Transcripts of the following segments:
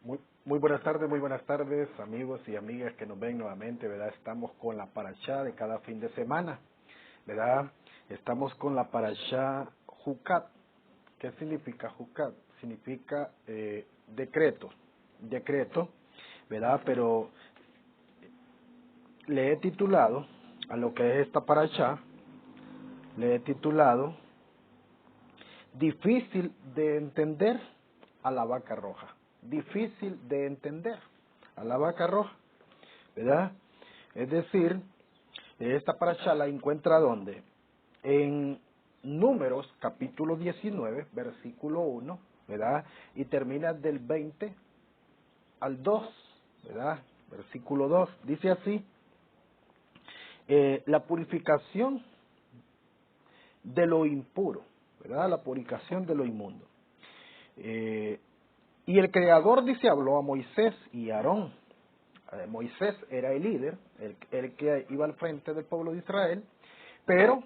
Muy buenas tardes, amigos y amigas que nos ven nuevamente, ¿verdad? Estamos con la parashá de cada fin de semana, ¿verdad? Estamos con la parashá Jucat. ¿Qué significa Jucat? Significa decreto, ¿verdad? Pero le he titulado a lo que es esta parashá, le he titulado Difícil de entender a la vaca roja. Difícil de entender a la vaca roja, ¿verdad? Es decir, esta parashá la encuentra ¿dónde? En Números, capítulo 19, versículo 1, ¿verdad? Y termina del 20 al 2, ¿verdad? Versículo 2, dice así, la purificación de lo impuro, ¿verdad? La purificación de lo inmundo. Y el Creador, dice, habló a Moisés y a Aarón. Moisés era el líder, el que iba al frente del pueblo de Israel, pero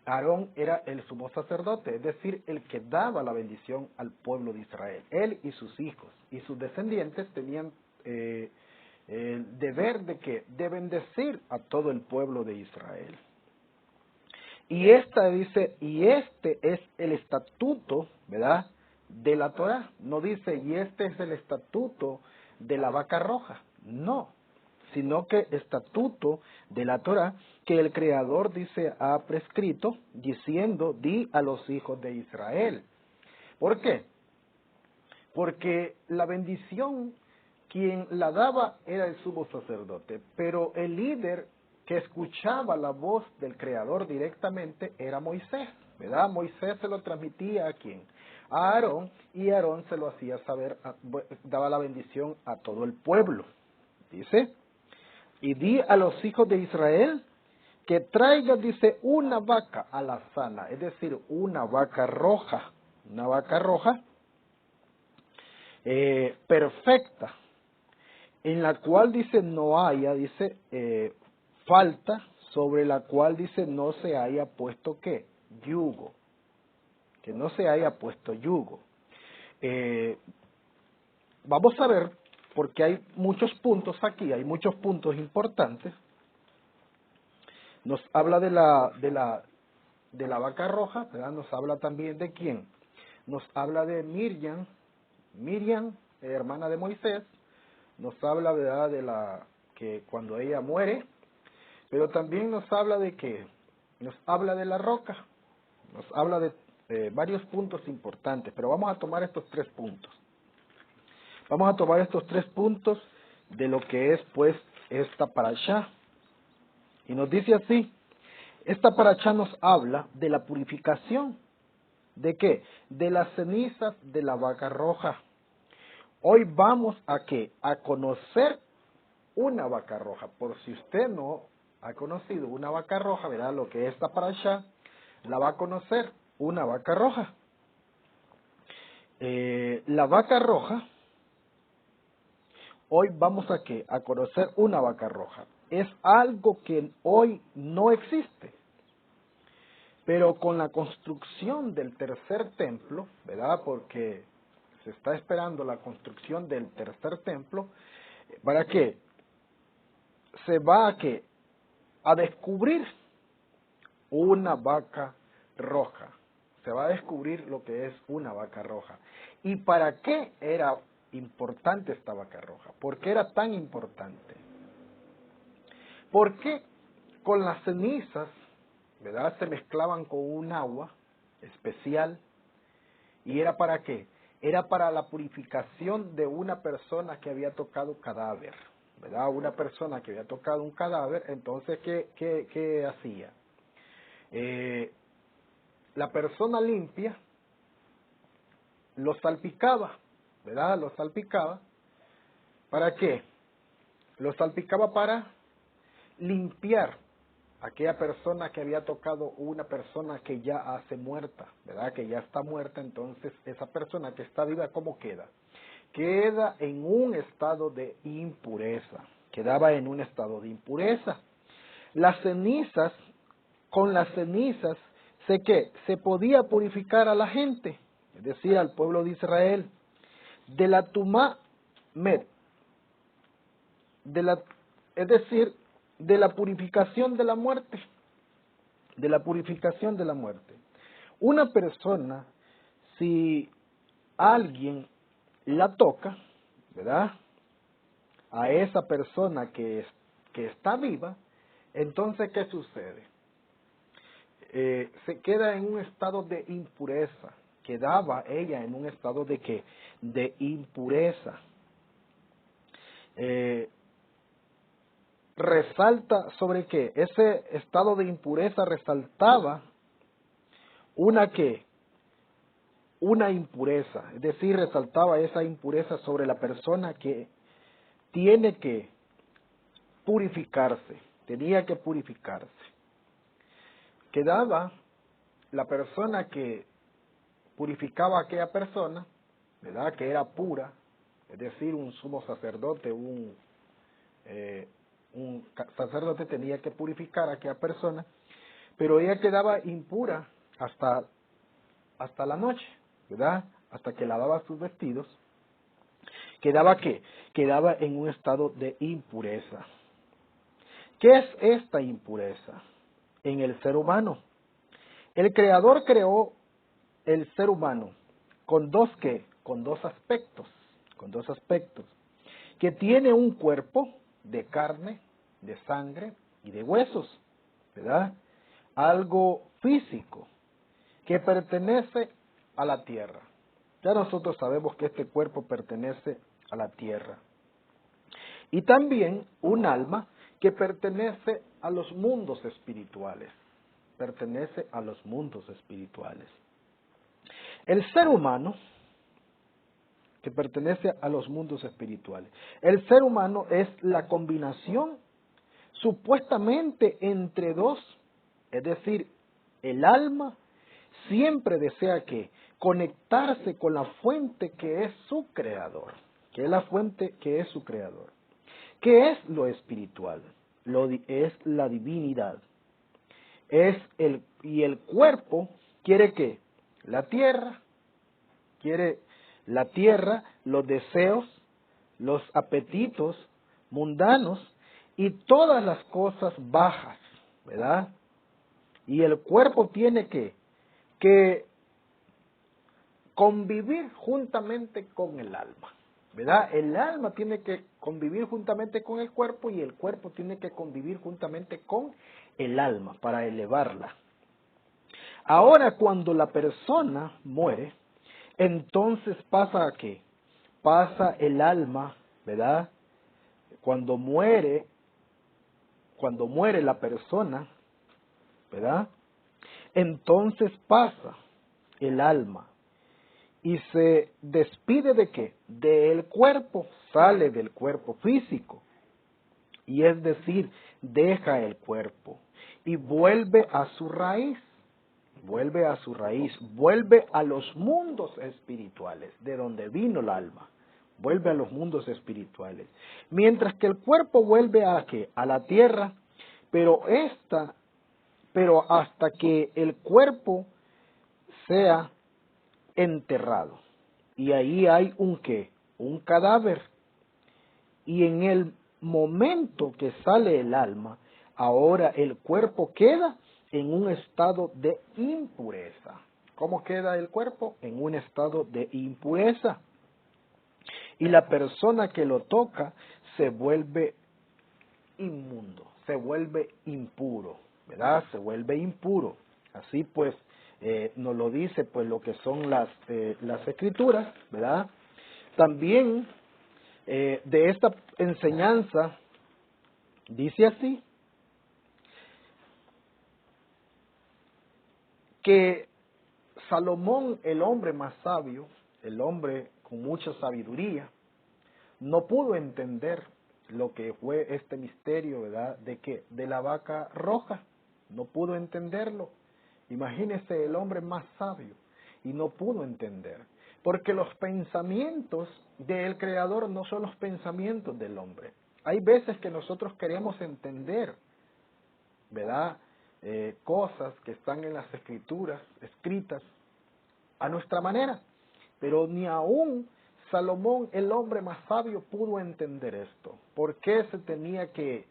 Aarón era el sumo sacerdote, es decir, el que daba la bendición al pueblo de Israel. Él y sus hijos y sus descendientes tenían el deber de bendecir a todo el pueblo de Israel. Y este es el estatuto, ¿verdad?, de la Torá. No dice, y este es el estatuto de la vaca roja. No, sino que estatuto de la Torá que el Creador, dice, ha prescrito, diciendo, di a los hijos de Israel. ¿Por qué? Porque la bendición, quien la daba era el sumo sacerdote, pero el líder que escuchaba la voz del Creador directamente era Moisés, ¿verdad? Moisés se lo transmitía a quién? A Aarón, y Aarón se lo hacía saber, daba la bendición a todo el pueblo. Dice, y di a los hijos de Israel que traigan, dice, una vaca alazana, es decir, una vaca roja, perfecta, en la cual, dice, no haya, dice, falta, sobre la cual, dice, no se haya puesto, ¿qué? Yugo, que no se haya puesto yugo. Vamos a ver, porque hay muchos puntos aquí, hay muchos puntos importantes. Nos habla de la vaca roja, ¿verdad? Nos habla también de quién. Nos habla de Miriam, hermana de Moisés. Nos habla, ¿verdad?, de que cuando ella muere, pero también nos habla de que, nos habla de la roca, nos habla de varios puntos importantes, pero vamos a tomar estos tres puntos. Vamos a tomar estos tres puntos de lo que es, pues, esta parashá. Y nos dice así, esta parashá nos habla de la purificación. ¿De qué? De las cenizas de la vaca roja. Hoy vamos a ¿qué? A conocer una vaca roja. Por si usted no ha conocido una vaca roja, verá lo que es esta parashá, la va a conocer, una vaca roja. La vaca roja, hoy vamos a ¿qué? A conocer una vaca roja. Es algo que hoy no existe. Pero con la construcción del tercer templo, ¿verdad? Porque se está esperando la construcción del tercer templo, ¿para qué? Se va a ¿qué? A descubrir una vaca roja. Se va a descubrir lo que es una vaca roja. ¿Y para qué era importante esta vaca roja? ¿Por qué era tan importante? Porque con las cenizas, ¿verdad?, se mezclaban con un agua especial. ¿Y era para qué? Era para la purificación de una persona que había tocado cadáver, ¿verdad? Una persona que había tocado un cadáver, entonces, ¿qué hacía? La persona limpia lo salpicaba, ¿verdad? Lo salpicaba. ¿Para qué? Lo salpicaba para limpiar a aquella persona que había tocado una persona que ya hace muerta, ¿verdad? Que ya está muerta, entonces esa persona que está viva, ¿cómo queda? Queda en un estado de impureza, quedaba en un estado de impureza. Las cenizas, con las cenizas, se podía purificar a la gente, es decir, al pueblo de Israel, de la tumá Med, de la, es decir, de la purificación de la muerte, de la purificación de la muerte. Una persona, si alguien la toca, ¿verdad?, a esa persona que está viva, entonces, ¿qué sucede? Se queda en un estado de impureza. Quedaba ella en un estado de ¿qué? De impureza. Resalta sobre qué? Ese estado de impureza resaltaba una ¿qué? Una impureza. Es decir, resaltaba esa impureza sobre la persona que tiene que purificarse. Tenía que purificarse. Quedaba la persona que purificaba a aquella persona, ¿verdad?, que era pura, es decir, un sumo sacerdote, un sacerdote tenía que purificar a aquella persona, pero ella quedaba impura hasta la noche, ¿verdad?, hasta que lavaba sus vestidos. ¿Quedaba qué? Quedaba en un estado de impureza. ¿Qué es esta impureza en el ser humano? El Creador creó el ser humano con ¿qué? Con dos aspectos, que tiene un cuerpo de carne, de sangre y de huesos, ¿verdad? Algo físico que pertenece a la tierra. Ya nosotros sabemos que este cuerpo pertenece a la tierra. Y también un alma que pertenece a los mundos espirituales. Pertenece a los mundos espirituales. El ser humano, que pertenece a los mundos espirituales. El ser humano es la combinación supuestamente entre dos, es decir, el alma siempre desea que conectarse con la fuente que es su creador, que es la fuente que es su creador. ¿Qué es lo espiritual? Es la divinidad. Y el cuerpo quiere ¿qué? Quiere la tierra, los deseos, los apetitos mundanos y todas las cosas bajas, ¿verdad? Y el cuerpo tiene que convivir juntamente con el alma, ¿verdad? El alma tiene que convivir juntamente con el cuerpo y el cuerpo tiene que convivir juntamente con el alma para elevarla. Ahora, cuando la persona muere, entonces pasa a qué? Pasa el alma, ¿verdad? Cuando muere la persona, ¿verdad? Entonces pasa el alma y se despide ¿de qué? Del cuerpo, sale del cuerpo físico. Y es decir, deja el cuerpo y vuelve a su raíz. Vuelve a los mundos espirituales, de donde vino el alma, vuelve a los mundos espirituales. Mientras que el cuerpo vuelve a ¿qué? A la tierra, pero hasta que el cuerpo sea enterrado. Y ahí hay un ¿qué? Un cadáver. Y en el momento que sale el alma, ahora el cuerpo queda en un estado de impureza. ¿Cómo queda el cuerpo? En un estado de impureza. Y la persona que lo toca se vuelve inmundo, se vuelve impuro, ¿verdad? Se vuelve impuro. Así pues, nos lo dice pues lo que son las escrituras, ¿verdad? También de esta enseñanza dice así, que Salomón, el hombre más sabio, el hombre con mucha sabiduría, no pudo entender lo que fue este misterio, ¿verdad? De la vaca roja, no pudo entenderlo. Imagínese el hombre más sabio y no pudo entender, porque los pensamientos del Creador no son los pensamientos del hombre. Hay veces que nosotros queremos entender, ¿verdad? Cosas que están en las escrituras, escritas a nuestra manera, pero ni aún Salomón, el hombre más sabio, pudo entender esto. ¿Por qué se tenía que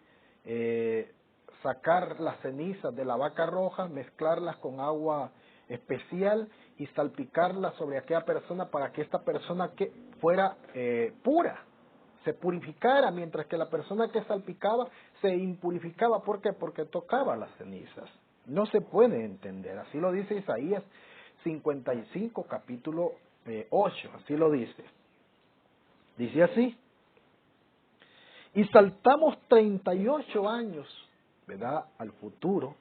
sacar las cenizas de la vaca roja, mezclarlas con agua especial y salpicarlas sobre aquella persona para que esta persona que fuera pura, se purificara, mientras que la persona que salpicaba se impurificaba? ¿Por qué? Porque tocaba las cenizas. No se puede entender. Así lo dice Isaías 55, capítulo 8. Así lo dice. Dice así. Y saltamos 38 años, ¿verdad? Al futuro.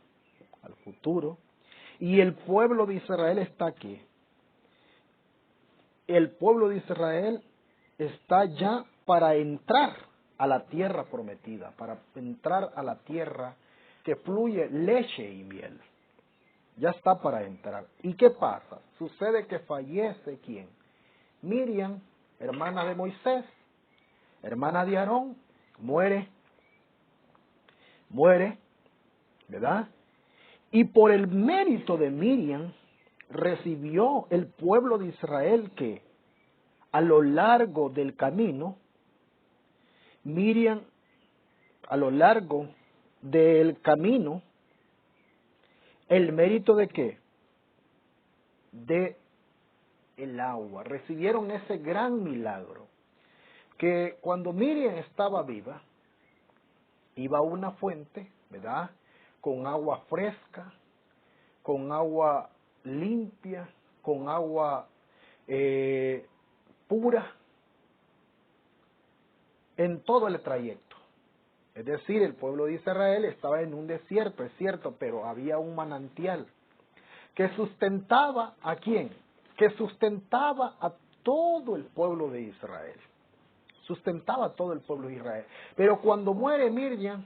Y el pueblo de Israel está aquí. El pueblo de Israel está ya para entrar a la tierra prometida, para entrar a la tierra que fluye leche y miel. Ya está para entrar. ¿Y qué pasa? Sucede que fallece ¿quién? Miriam, hermana de Moisés, hermana de Aarón, muere, ¿verdad? Y por el mérito de Miriam recibió el pueblo de Israel que a lo largo del camino, Miriam, a lo largo del camino, ¿el mérito de qué? De el agua. Recibieron ese gran milagro, que cuando Miriam estaba viva, iba a una fuente, ¿verdad? Con agua fresca, con agua limpia, con agua pura, en todo el trayecto. Es decir, el pueblo de Israel estaba en un desierto, es cierto, pero había un manantial que sustentaba ¿a quién? Que sustentaba a todo el pueblo de Israel. Sustentaba a todo el pueblo de Israel. Pero cuando muere Miriam,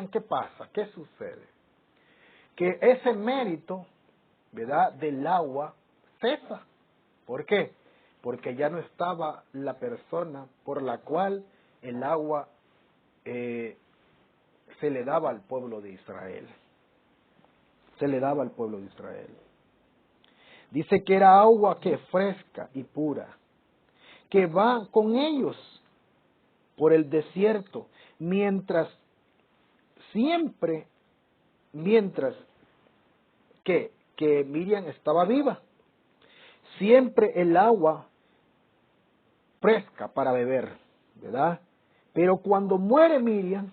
¿qué pasa? ¿Qué sucede? Que ese mérito, ¿verdad?, del agua cesa. ¿Por qué? Porque ya no estaba la persona por la cual el agua se le daba al pueblo de Israel. Se le daba al pueblo de Israel. Dice que era agua que fresca y pura, que va con ellos por el desierto, mientras que Miriam estaba viva, siempre el agua fresca para beber, ¿verdad? Pero cuando muere Miriam,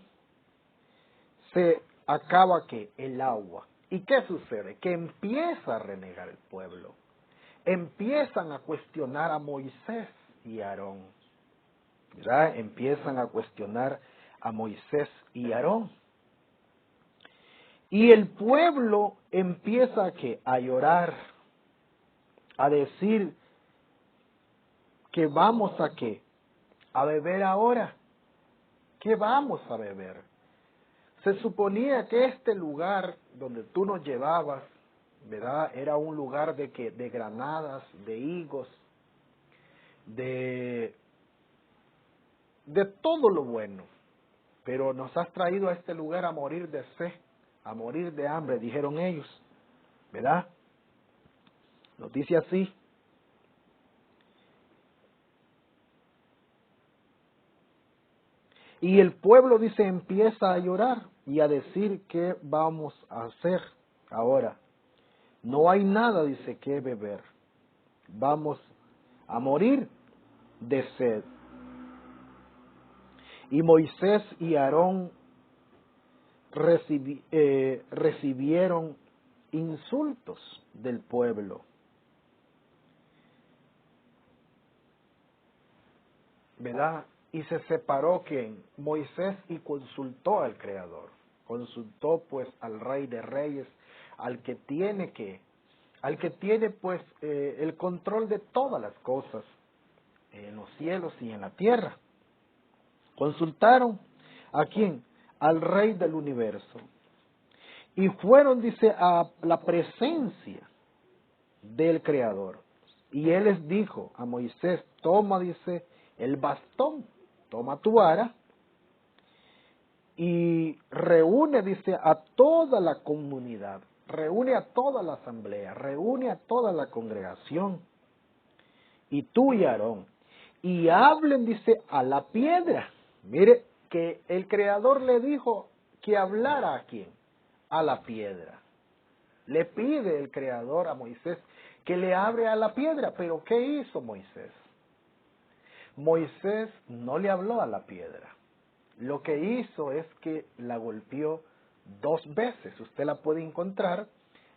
se acaba ¿qué? El agua. ¿Y qué sucede? Que empieza a renegar el pueblo. Empiezan a cuestionar a Moisés y a Aarón, ¿verdad? Empiezan a cuestionar a Moisés y a Aarón. Y el pueblo empieza ¿qué? A llorar, a decir que vamos a ¿qué? A beber ahora. ¿Qué vamos a beber? Se suponía que este lugar donde tú nos llevabas, ¿verdad?, era un lugar de ¿qué? De granadas, de higos, de todo lo bueno. Pero nos has traído a este lugar a morir de sed, a morir de hambre, dijeron ellos, ¿verdad? Nos dice así. Y el pueblo, dice, empieza a llorar y a decir qué vamos a hacer ahora. No hay nada, dice, que beber. Vamos a morir de sed. Y Moisés y Aarón recibieron insultos del pueblo. ¿Verdad? Y se separó ¿quién? Moisés, y consultó al Creador. Consultó pues al Rey de Reyes, al que tiene pues el control de todas las cosas en los cielos y en la tierra. Consultaron ¿a quién? Al Rey del universo. Y fueron, dice, a la presencia del Creador. Y él les dijo a Moisés, toma, dice, el bastón, toma tu vara y reúne, dice, a toda la comunidad, reúne a toda la asamblea, reúne a toda la congregación y tú y Aarón, y hablen, dice, a la piedra. Mire, que el Creador le dijo que hablara a quién, a la piedra. Le pide el Creador a Moisés que le hable a la piedra, pero ¿qué hizo Moisés? Moisés no le habló a la piedra. Lo que hizo es que la golpeó 2 veces. Usted la puede encontrar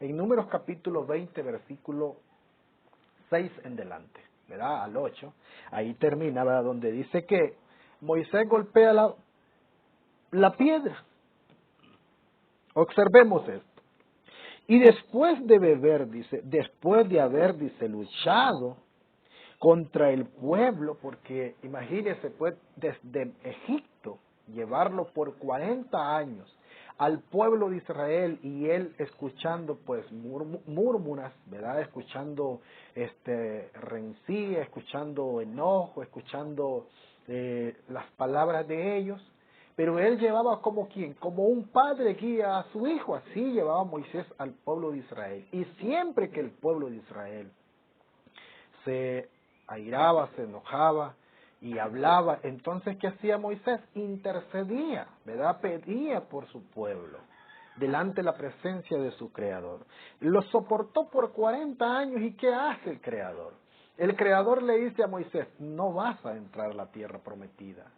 en Números capítulo 20, versículo 6 en delante, ¿verdad? Al 8. Ahí termina, ¿verdad? Donde dice que Moisés golpea la piedra. Observemos esto. Y después de beber, dice, después de haber, dice, luchado contra el pueblo, porque imagínese, pues, desde Egipto, llevarlo por 40 años al pueblo de Israel y él escuchando, pues, murmuras, ¿verdad? Escuchando rencilla, escuchando enojo, escuchando las palabras de ellos. Pero él llevaba como quien, como un padre guía a su hijo, así llevaba Moisés al pueblo de Israel. Y siempre que el pueblo de Israel se airaba, se enojaba y hablaba, entonces ¿qué hacía Moisés? Intercedía, ¿verdad? Pedía por su pueblo, delante de la presencia de su Creador. Lo soportó por 40 años, ¿y qué hace el Creador? El Creador le dice a Moisés, no vas a entrar a la tierra prometida.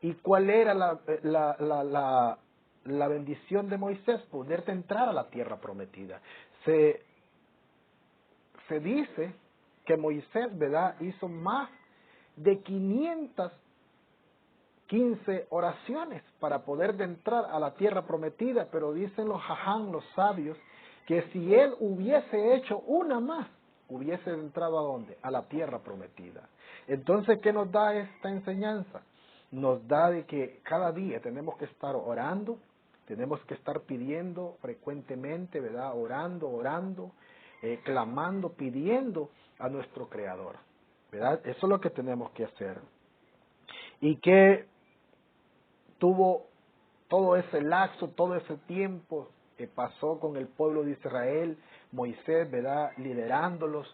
¿Y cuál era la bendición de Moisés? Poderte entrar a la tierra prometida. Se dice que Moisés, ¿verdad?, hizo más de 515 oraciones para poder entrar a la tierra prometida, pero dicen los jaján, los sabios, que si él hubiese hecho una más, hubiese entrado ¿a dónde? A la tierra prometida. Entonces, ¿qué nos da esta enseñanza? Nos da de que cada día tenemos que estar orando, tenemos que estar pidiendo frecuentemente, ¿verdad? Orando, clamando, pidiendo a nuestro Creador, ¿verdad? Eso es lo que tenemos que hacer. Y que tuvo todo ese lapso, todo ese tiempo que pasó con el pueblo de Israel, Moisés, ¿verdad?, liderándolos,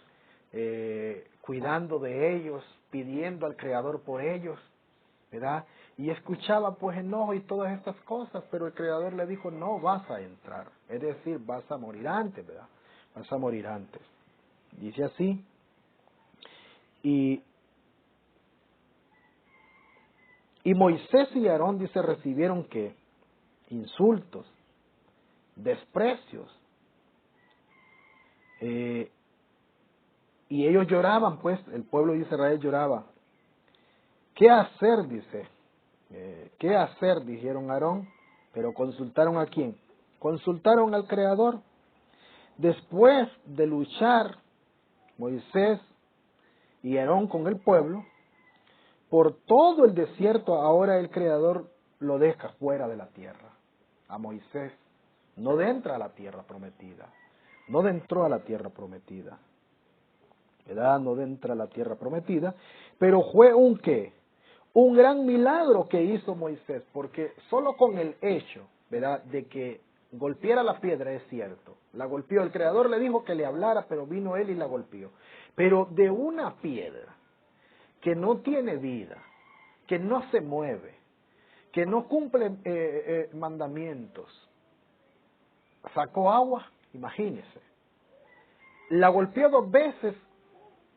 cuidando de ellos, pidiendo al Creador por ellos, ¿verdad? Y escuchaba pues enojo y todas estas cosas, pero el Creador le dijo, no vas a entrar, es decir, vas a morir antes, ¿verdad? Vas a morir antes. Dice así, y Moisés y Aarón, dice, recibieron ¿qué? Insultos, desprecios, y ellos lloraban, pues, el pueblo de Israel lloraba. ¿Qué hacer? Dice. ¿Qué hacer? Dijeron Aarón, pero consultaron ¿a quién? Consultaron al Creador. Después de luchar Moisés y Aarón con el pueblo, por todo el desierto, ahora el Creador lo deja fuera de la tierra. A Moisés no entra a la tierra prometida. No entró a la tierra prometida. ¿Verdad? No entra a la tierra prometida. Pero fue un ¿qué? Un gran milagro que hizo Moisés, porque solo con el hecho, ¿verdad?, de que golpeara la piedra, es cierto, la golpeó, el Creador le dijo que le hablara, pero vino él y la golpeó. Pero de una piedra que no tiene vida, que no se mueve, que no cumple mandamientos, sacó agua, imagínese. La golpeó 2 veces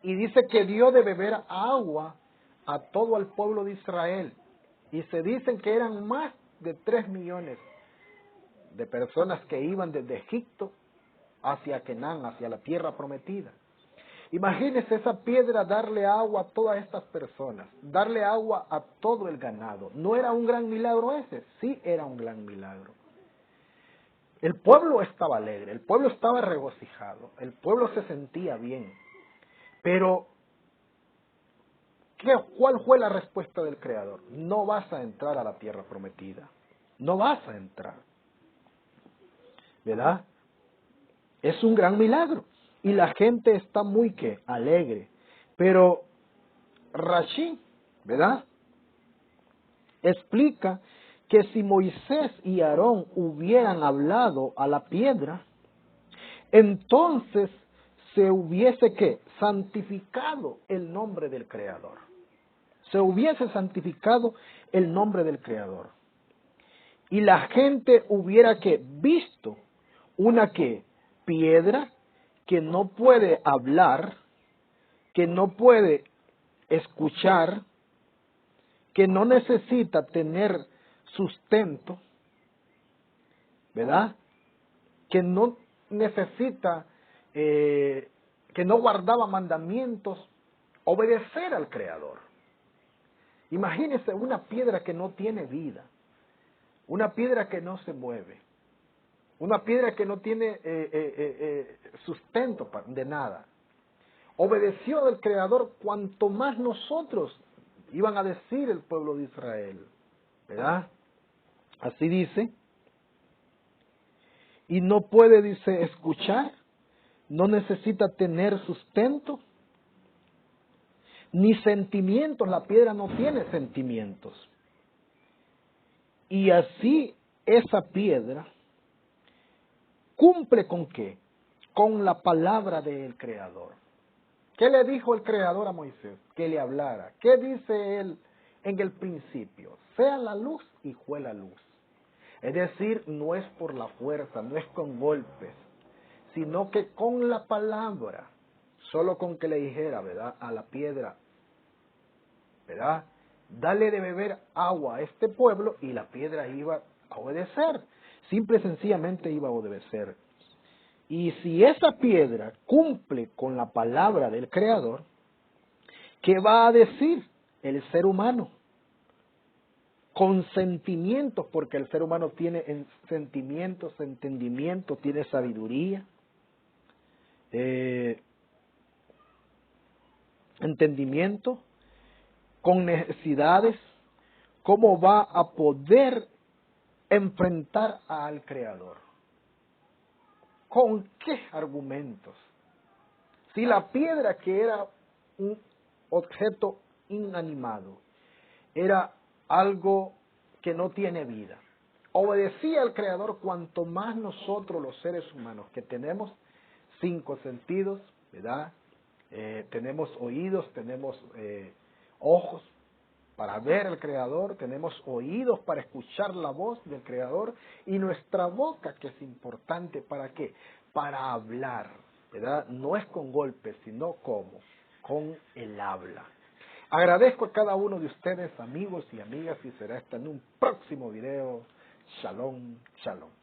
y dice que dio de beber agua a todo el pueblo de Israel. Y se dicen que eran más de 3 millones de personas que iban desde Egipto hacia Canaán, hacia la tierra prometida. Imagínese esa piedra darle agua a todas estas personas, darle agua a todo el ganado. ¿No era un gran milagro ese? Sí, era un gran milagro. El pueblo estaba alegre, el pueblo estaba regocijado, el pueblo se sentía bien. Pero, ¿cuál fue la respuesta del Creador? No vas a entrar a la tierra prometida. No vas a entrar. ¿Verdad? Es un gran milagro. Y la gente está muy ¿qué? Alegre. Pero Rashi, ¿verdad?, explica que si Moisés y Aarón hubieran hablado a la piedra, entonces se hubiese ¿qué? Santificado el nombre del Creador. Se hubiese santificado el nombre del Creador. Y la gente hubiera que visto una que piedra que no puede hablar, que no puede escuchar, que no necesita tener sustento, ¿verdad? Que no necesita, que no guardaba mandamientos, obedecer al Creador. Imagínese una piedra que no tiene vida, una piedra que no se mueve, una piedra que no tiene sustento de nada. Obedeció al Creador cuanto más nosotros, iban a decir el pueblo de Israel, ¿verdad? Así dice. Y no puede, dice, escuchar, no necesita tener sustento, ni sentimientos, la piedra no tiene sentimientos. Y así esa piedra cumple con qué? Con la palabra del Creador. ¿Qué le dijo el Creador a Moisés? Que le hablara. ¿Qué dice él en el principio? Sea la luz y fue la luz. Es decir, no es por la fuerza, no es con golpes, sino que con la palabra, solo con que le dijera, ¿verdad?, a la piedra, ¿verdad?, dale de beber agua a este pueblo, y la piedra iba a obedecer, simple y sencillamente iba a obedecer. Y si esa piedra cumple con la palabra del Creador, ¿qué va a decir el ser humano? Con sentimientos, porque el ser humano tiene sentimientos, entendimiento, tiene sabiduría, entendimiento, con necesidades. ¿Cómo va a poder enfrentar al Creador? ¿Con qué argumentos? Si la piedra, que era un objeto inanimado, era algo que no tiene vida, obedecía al Creador, cuanto más nosotros los seres humanos, que tenemos 5 sentidos, ¿verdad? Tenemos oídos, tenemos ojos para ver al Creador, tenemos oídos para escuchar la voz del Creador, y nuestra boca, que es importante, ¿para qué? Para hablar, ¿verdad? No es con golpes, sino ¿cómo? Con el habla. Agradezco a cada uno de ustedes, amigos y amigas, y será hasta en un próximo video. Shalom, shalom.